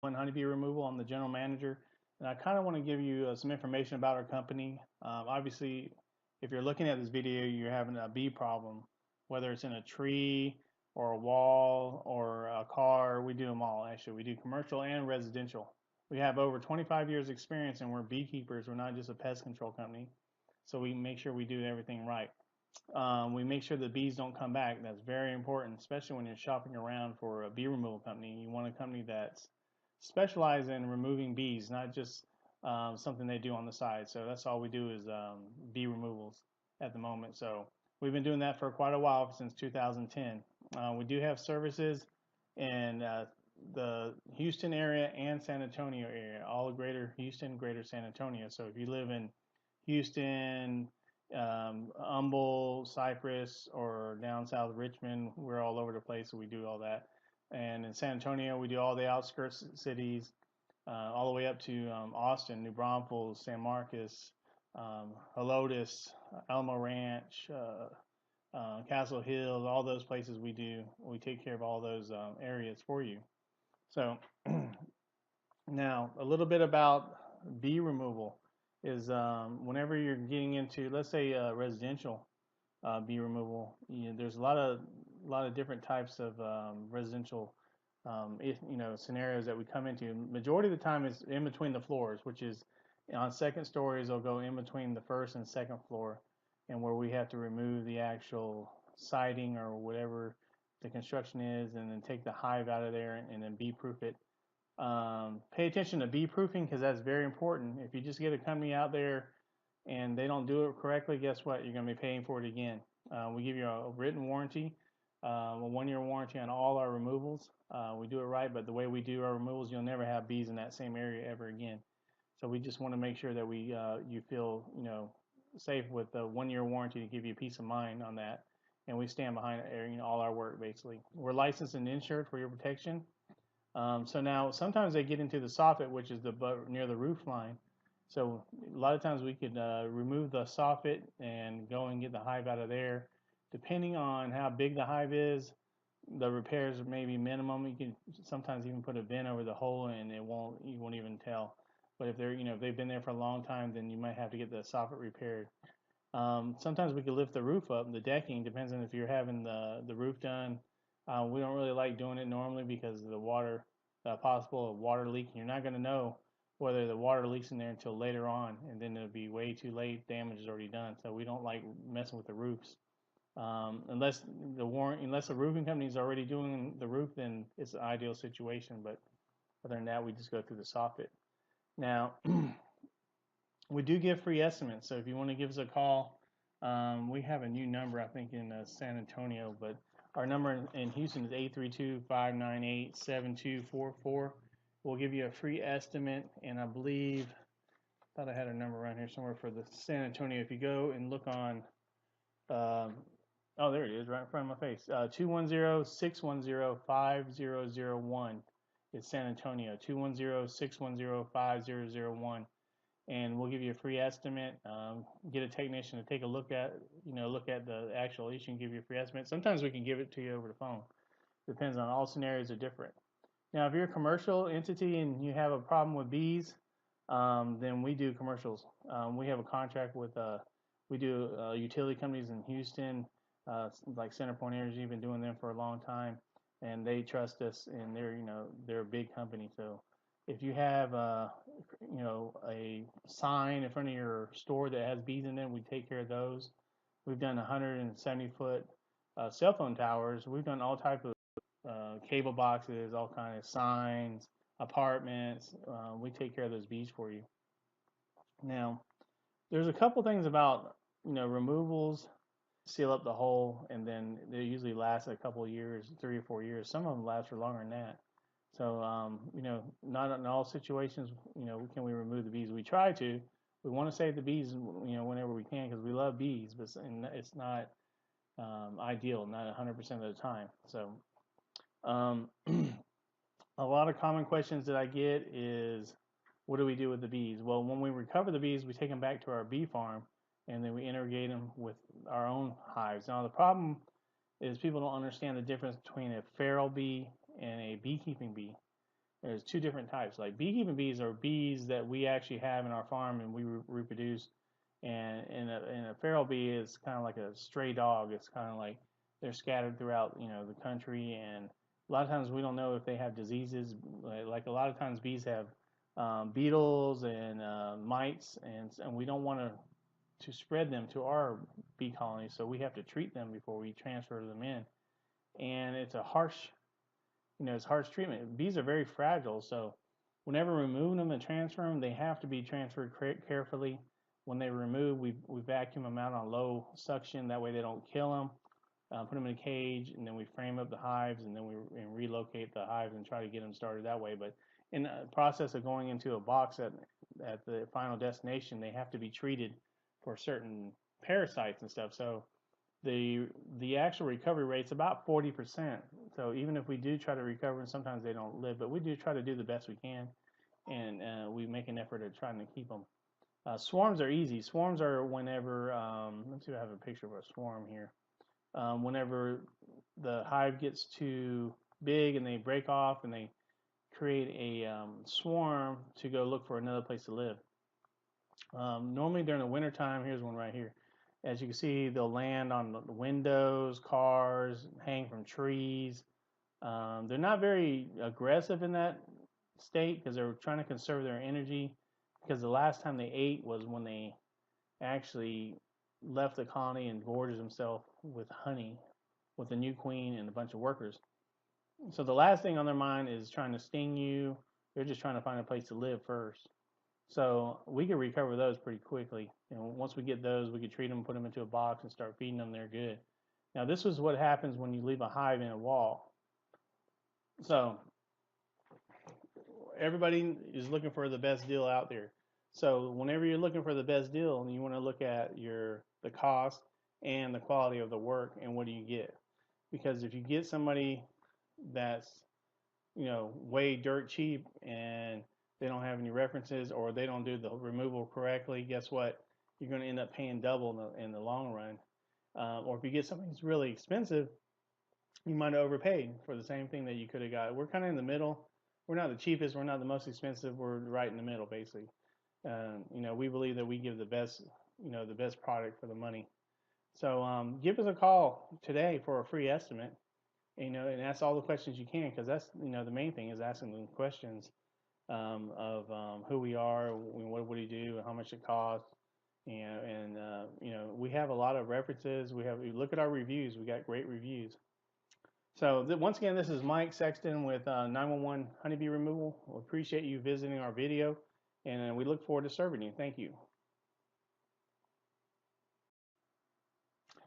Honeybee Removal. I'm the general manager, and I kind of want to give you some information about our company. Obviously, if you're looking at this video, you're having a bee problem, whether it's in a tree or a wall or a car. We do them all, actually. We do commercial and residential. We have over 25 years experience, and we're beekeepers. We're not just a pest control company. So we make sure we do everything right. We make sure the bees don't come back. That's very important, especially when you're shopping around for a bee removal company. You want a company that's specialized in removing bees, not just something they do on the side. So that's all we do is bee removals at the moment. So we've been doing that for quite a while, since 2010. We do have services in the Houston area and San Antonio area, all greater Houston, greater San Antonio. So if you live in Houston, Humble, Cypress, or down south Richmond, we're all over the place, so we do all that. And in San Antonio, we do all the outskirts cities, all the way up to Austin, New Braunfels, San Marcos, Helotes, Alamo Ranch, Castle Hills, all those places we do. We take care of all those areas for you. So now a little bit about bee removal is whenever you're getting into, let's say, residential bee removal, there's a lot of different types of residential scenarios that we come into. Majority of the time is in between the floors, which is on second stories. They'll go in between the first and second floor, and where we have to remove the actual siding or whatever the construction is, and then take the hive out of there and then bee proof it. Pay attention to bee proofing, because that's very important. If you just get a company out there and they don't do it correctly, guess what? You're going to be paying for it again. We give you a written warranty, a 1-year warranty on all our removals. We do it right, but the way we do our removals, you'll never have bees in that same area ever again. So we just want to make sure that you feel safe with the 1-year warranty to give you peace of mind on that. And we stand behind all our work basically. We're licensed and insured for your protection. So now sometimes they get into the soffit, which is near the roof line. So a lot of times we could remove the soffit and go and get the hive out of there. Depending on how big the hive is, the repairs may be minimum. You can sometimes even put a bin over the hole and you won't even tell. But if they've been there for a long time, then you might have to get the soffit repaired. Sometimes we could lift the roof up, the decking, depends on if you're having the roof done. We don't really like doing it normally because of the water, possible water leak. You're not going to know whether the water leaks in there until later on, and then it'll be way too late. Damage is already done. So we don't like messing with the roofs. Unless the roofing company is already doing the roof, then it's an ideal situation. But other than that, we just go through the soffit. Now, we do give free estimates. So if you want to give us a call, we have a new number, I think, in San Antonio, but our number in Houston is 832-598-7244. We'll give you a free estimate, and I thought I had a number around here somewhere for the San Antonio. If you go and look on, oh, there it is, right in front of my face. 210-610-5001. It's San Antonio. 210-610-5001. And we'll give you a free estimate. Get a technician to take a look at the actual issue and give you a free estimate. Sometimes we can give it to you over the phone. Depends on, all scenarios are different. Now, if you're a commercial entity and you have a problem with bees, then we do commercials. We have a contract with we do utility companies in Houston, like CenterPoint Energy. Been doing them for a long time, and they trust us, and they're a big company. So if you have a sign in front of your store that has bees in them, we take care of those. We've done 170-foot cell phone towers. We've done all type of cable boxes, all kind of signs, apartments. We take care of those bees for you. Now, there's a couple things about removals. Seal up the hole, and then they usually last a couple of years, 3 or 4 years. Some of them last for longer than that. So, not in all situations, can we remove the bees? We try to. We want to save the bees, whenever we can, because we love bees, but it's not ideal, not 100% of the time. So, a lot of common questions that I get is, what do we do with the bees? Well, when we recover the bees, we take them back to our bee farm, and then we integrate them with our own hives. Now, the problem is people don't understand the difference between a feral bee and a beekeeping bee. There's two different types. Like beekeeping bees are bees that we actually have in our farm and we reproduce. And a feral bee is kind of like a stray dog. It's kind of like they're scattered throughout, the country, and a lot of times we don't know if they have diseases. Like a lot of times bees have beetles and mites, and we don't want to spread them to our bee colony, so we have to treat them before we transfer them in. And it's a harsh, it's harsh treatment. Bees are very fragile, so whenever removing them and transferring them, they have to be transferred carefully. When they remove, we vacuum them out on low suction. That way they don't kill them. Put them in a cage, and then we frame up the hives, and then we relocate the hives and try to get them started that way. But in the process of going into a box at the final destination, they have to be treated for certain parasites and stuff. So the actual recovery rate's about 40%. So even if we do try to recover, and sometimes they don't live, but we do try to do the best we can, and we make an effort at trying to keep them. Swarms are easy. Swarms are whenever, let's see if I have a picture of a swarm here. Whenever the hive gets too big and they break off and they create a swarm to go look for another place to live. Normally during the wintertime, here's one right here. As you can see, they'll land on the windows, cars, hang from trees. They're not very aggressive in that state because they're trying to conserve their energy, because the last time they ate was when they actually left the colony and gorged themselves with honey with the new queen and a bunch of workers. So the last thing on their mind is trying to sting you. They're just trying to find a place to live first. So we can recover those pretty quickly. Once we get those, we can treat them, put them into a box, and start feeding them. They're good. Now, this is what happens when you leave a hive in a wall. So everybody is looking for the best deal out there. So whenever you're looking for the best deal, you want to look at the cost and the quality of the work, and what do you get? Because if you get somebody that's way dirt cheap and they don't have any references, or they don't do the removal correctly, guess what? You're going to end up paying double in the long run. Or if you get something that's really expensive, you might have overpaid for the same thing that you could have got. We're kind of in the middle. We're not the cheapest. We're not the most expensive. We're right in the middle, basically. We believe that we give the best, the best product for the money. So give us a call today for a free estimate. And ask all the questions you can, because that's the main thing is asking them questions of who we are, what do we do, how much it costs, and we have a lot of references. We look at our reviews. We got great reviews. So once again, this is Mike Sexton with 911 Honeybee Removal. We appreciate you visiting our video, and we look forward to serving you. Thank you.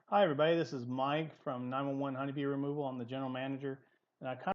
Hi everybody, this is Mike from 911 Honeybee Removal. I'm the general manager, and I kind